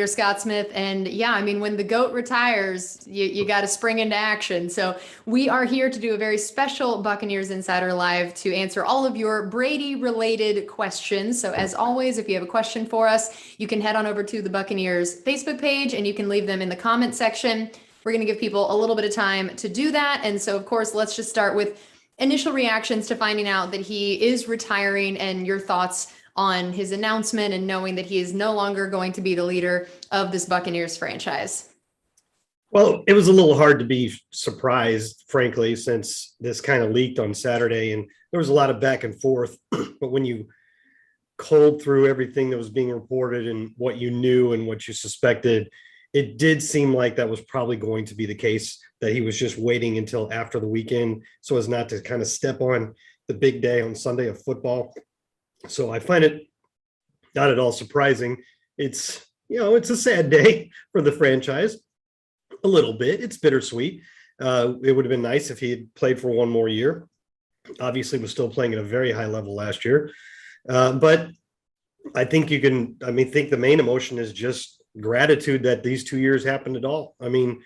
Scott Smith. And yeah, I mean, when the GOAT retires, you got to spring into action. So we are here to do a very special Buccaneers Insider Live to answer all of your Brady related questions. So as always, if you have a question for us, you can head on over to the Buccaneers Facebook page and you can leave them in the comment section. We're going to give people a little bit of time to do that. And so, of course, let's just start with initial reactions to finding out that he is retiring and your thoughts on his announcement and knowing that he is no longer going to be the leader of this Buccaneers franchise. Well, it was a little hard to be surprised, frankly, since this kind of leaked on Saturday and there was a lot of back and forth. But when you culled through everything that was being reported and what you knew and what you suspected, it did seem like that was probably going to be the case, that he was just waiting until after the weekend so as not to kind of step on the big day on Sunday of football. So I find it not at all surprising. It's a sad day for the franchise. A little bit. It's bittersweet. It would have been nice if he had played for one more year. Obviously, was still playing at a very high level last year. But I think think the main emotion is just gratitude that these 2 years happened at all. I mean,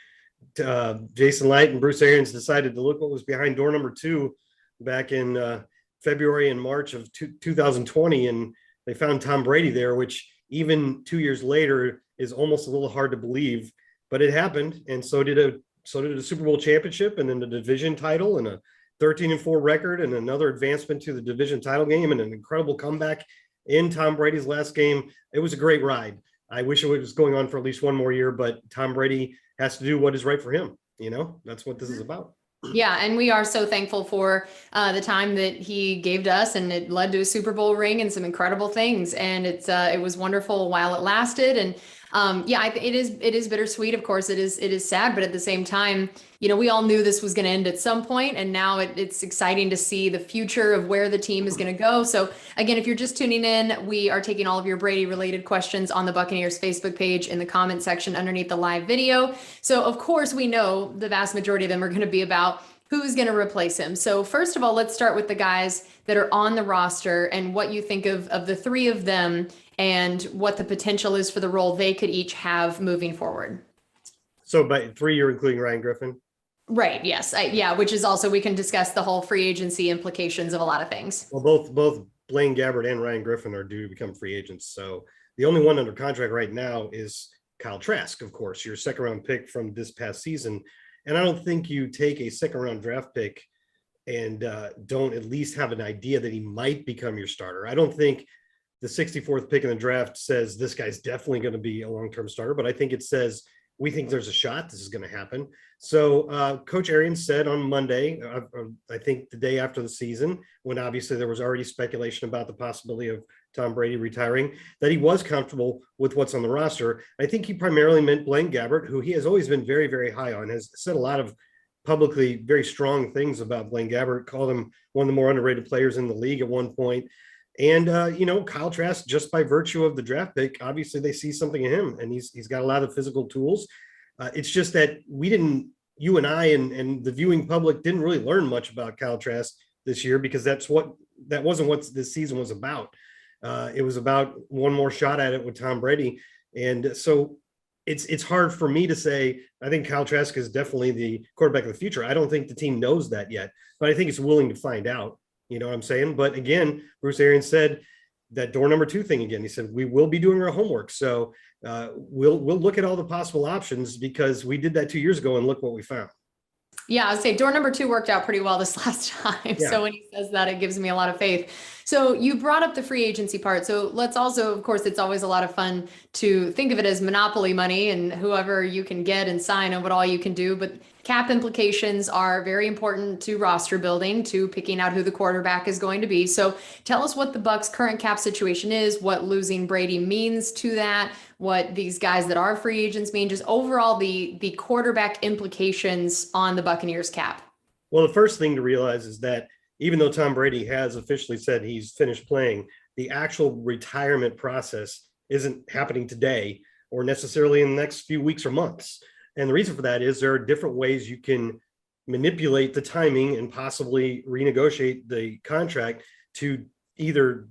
Jason Light and Bruce Arians decided to look what was behind door number 2 back in February and March of 2020, and they found Tom Brady there, which even 2 years later is almost a little hard to believe, but it happened. And so did a Super Bowl championship, and then the division title, and a 13-4 record, and another advancement to the division title game, and an incredible comeback in Tom Brady's last game. It was a great ride. I wish it was going on for at least one more year, but Tom Brady has to do what is right for him. That's what this is about. Yeah, and we are so thankful for the time that he gave to us, and it led to a Super Bowl ring and some incredible things. And it was wonderful while it lasted. And it is bittersweet. Of course, it is sad, but at the same time, we all knew this was going to end at some point, and now it's exciting to see the future of where the team is going to go. So again, if you're just tuning in, we are taking all of your Brady related questions on the Buccaneers Facebook page in the comment section underneath the live video. So of course, we know the vast majority of them are going to be about who's going to replace him. So first of all, let's start with the guys that are on the roster and what you think of the three of them and what the potential is for the role they could each have moving forward. So by 3, you're including Ryan Griffin? Right. Yes. Which is also, we can discuss the whole free agency implications of a lot of things. Well, both Blaine Gabbert and Ryan Griffin are due to become free agents. So the only one under contract right now is Kyle Trask, of course, your second round pick from this past season. And I don't think you take a second round draft pick and don't at least have an idea that he might become your starter. I don't think the 64th pick in the draft says this guy's definitely going to be a long-term starter, but I think it says we think there's a shot this is going to happen. So Coach Arians said on Monday, I think the day after the season, when obviously there was already speculation about the possibility of Tom Brady retiring, that he was comfortable with what's on the roster. I think he primarily meant Blaine Gabbert, who he has always been very, very high on, has said a lot of publicly very strong things about Blaine Gabbert, called him one of the more underrated players in the league at one point. And, Kyle Trask, just by virtue of the draft pick, obviously they see something in him, and he's got a lot of physical tools. It's just that you and I and the viewing public didn't really learn much about Kyle Trask this year, because that wasn't what this season was about. It was about one more shot at it with Tom Brady. And so it's hard for me to say, I think Kyle Trask is definitely the quarterback of the future. I don't think the team knows that yet, but I think it's willing to find out. You know what I'm saying? But again, Bruce Arians said that door number 2 thing again. He said, we will be doing our homework. So we'll look at all the possible options, because we did that 2 years ago and look what we found. Yeah, I'd say door number 2 worked out pretty well this last time. Yeah. So when he says that, it gives me a lot of faith. So you brought up the free agency part. So let's also, of course, it's always a lot of fun to think of it as monopoly money and whoever you can get and sign and what all you can do. But cap implications are very important to roster building, to picking out who the quarterback is going to be. So tell us what the Bucs' current cap situation is, what losing Brady means to that, what these guys that are free agents mean, just overall the quarterback implications on the Buccaneers cap. Well, the first thing to realize is that even though Tom Brady has officially said he's finished playing, the actual retirement process isn't happening today or necessarily in the next few weeks or months. And the reason for that is there are different ways you can manipulate the timing and possibly renegotiate the contract to either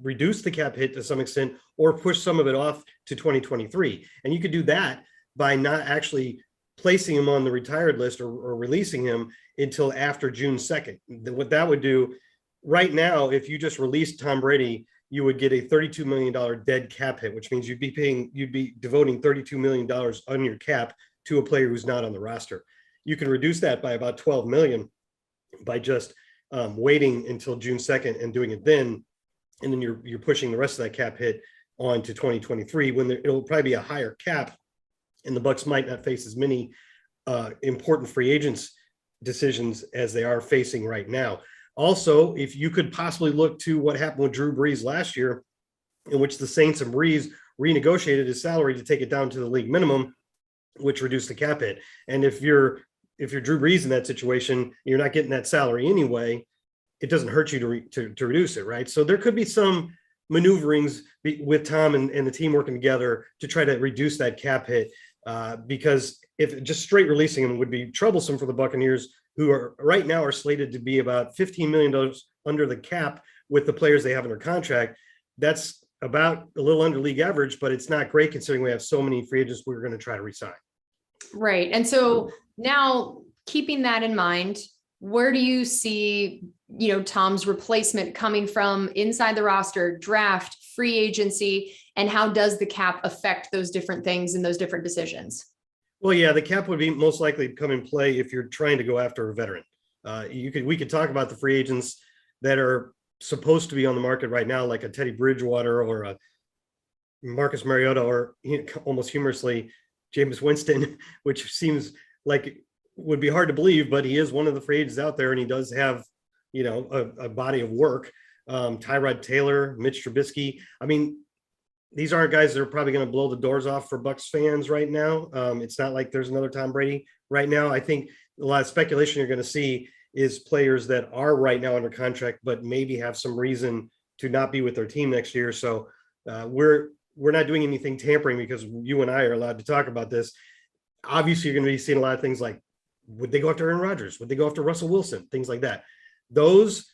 reduce the cap hit to some extent or push some of it off to 2023. And you could do that by not actually placing him on the retired list or releasing him until after June 2nd. What that would do right now, if you just released Tom Brady, you would get a $32 million dead cap hit, which means you'd be devoting $32 million on your cap to a player who's not on the roster. You can reduce that by about 12 million by just waiting until June 2nd and doing it then. And then you're pushing the rest of that cap hit on to 2023 when it'll probably be a higher cap, and the Bucs might not face as many important free agents decisions as they are facing right now. Also, if you could possibly look to what happened with Drew Brees last year, in which the Saints and Brees renegotiated his salary to take it down to the league minimum, which reduced the cap hit. And if you're Drew Brees in that situation, you're not getting that salary anyway, it doesn't hurt you to reduce it, right? So there could be some maneuverings with Tom and the team working together to try to reduce that cap hit, because if just straight releasing him would be troublesome for the Buccaneers, who are right now are slated to be about $15 million under the cap with the players they have under contract. That's about a little under league average, but it's not great considering we have so many free agents we're going to try to re-sign. Right. And so now, keeping that in mind, where do you see, Tom's replacement coming from inside the roster, draft, free agency, and how does the cap affect those different things and those different decisions? Well, yeah, the cap would be most likely come in play if you're trying to go after a veteran. We could talk about the free agents that are supposed to be on the market right now, like a Teddy Bridgewater or a Marcus Mariota, or almost humorously Jameis Winston, which seems like would be hard to believe, but he is one of the free agents out there, and he does have a body of work. Tyrod Taylor, Mitch Trubisky. I mean, these aren't guys that are probably going to blow the doors off for Bucs fans right now. It's not like there's another Tom Brady right now. I think a lot of speculation you're going to see is players that are right now under contract, but maybe have some reason to not be with their team next year. So we're not doing anything tampering because you and I are allowed to talk about this. Obviously, you're going to be seeing a lot of things like, would they go after Aaron Rodgers? Would they go after Russell Wilson? Things like that. Those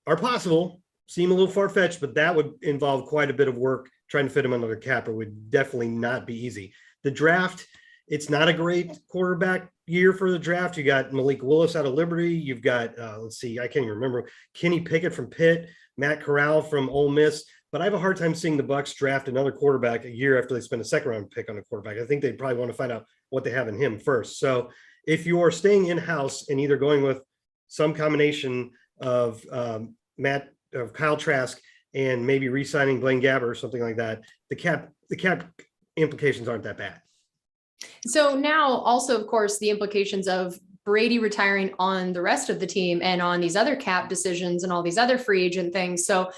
are possible, seem a little far-fetched, but that would involve quite a bit of work trying to fit him under the cap. It would definitely not be easy. The draft, it's not a great quarterback year for the draft. You got Malik Willis out of Liberty. You've got, I can't even remember, Kenny Pickett from Pitt, Matt Corral from Ole Miss. But I have a hard time seeing the Bucs draft another quarterback a year after they spend a second-round pick on a quarterback. I think they probably want to find out what they have in him first. So if you are staying in-house and either going with some combination of Kyle Trask and maybe re-signing Blaine Gabbert or something like that, the cap implications aren't that bad. So now also, of course, the implications of Brady retiring on the rest of the team and on these other cap decisions and all these other free agent things. So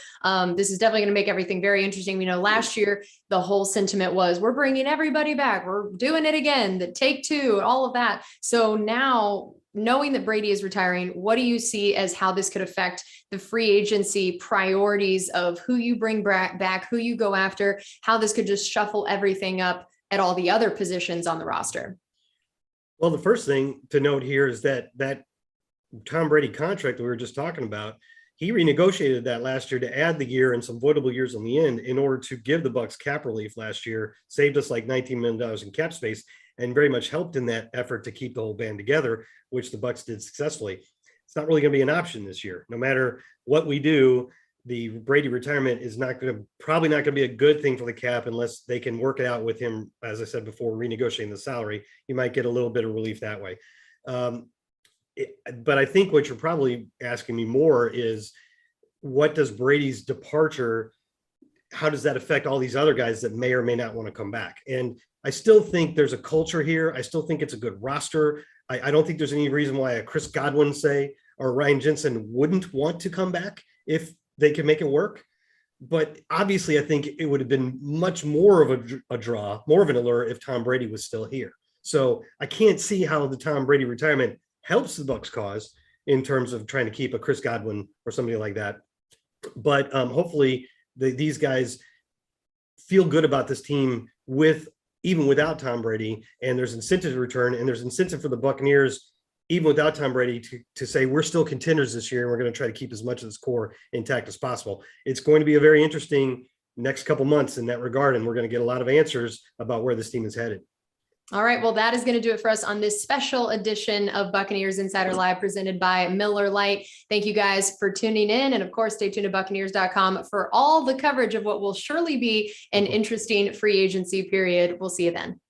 this is definitely going to make everything very interesting. We know last year, the whole sentiment was we're bringing everybody back. We're doing it again, the take two, all of that. So now, knowing that Brady is retiring, what do you see as how this could affect the free agency priorities of who you bring back, who you go after, how this could just shuffle everything up at all the other positions on the roster? Well, the first thing to note here is that Tom Brady contract that we were just talking about, he renegotiated that last year to add the year and some voidable years on the end in order to give the Bucs cap relief last year, saved us like $19 million in cap space, and very much helped in that effort to keep the whole band together, which the Bucs did successfully. It's not really going to be an option this year. No matter what we do, the Brady retirement is probably not going to be a good thing for the cap unless they can work it out with him, as I said before, renegotiating the salary. You might get a little bit of relief that way. But I think what you're probably asking me more is, what does Brady's departure, how does that affect all these other guys that may or may not want to come back? And I still think there's a culture here. I still think it's a good roster. I don't think there's any reason why a Chris Godwin, say, or Ryan Jensen wouldn't want to come back if they can make it work. But obviously, I think it would have been much more of a draw, more of an allure if Tom Brady was still here. So I can't see how the Tom Brady retirement helps the Bucs cause in terms of trying to keep a Chris Godwin or somebody like that. But hopefully these guys feel good about this team even without Tom Brady, and there's incentive to return, and there's incentive for the Buccaneers even without Tom Brady, to say we're still contenders this year and we're going to try to keep as much of this core intact as possible. It's going to be a very interesting next couple months in that regard, and we're going to get a lot of answers about where this team is headed. All right. Well, that is going to do it for us on this special edition of Buccaneers Insider Live presented by Miller Lite. Thank you guys for tuning in. And of course, stay tuned to Buccaneers.com for all the coverage of what will surely be an interesting free agency period. We'll see you then.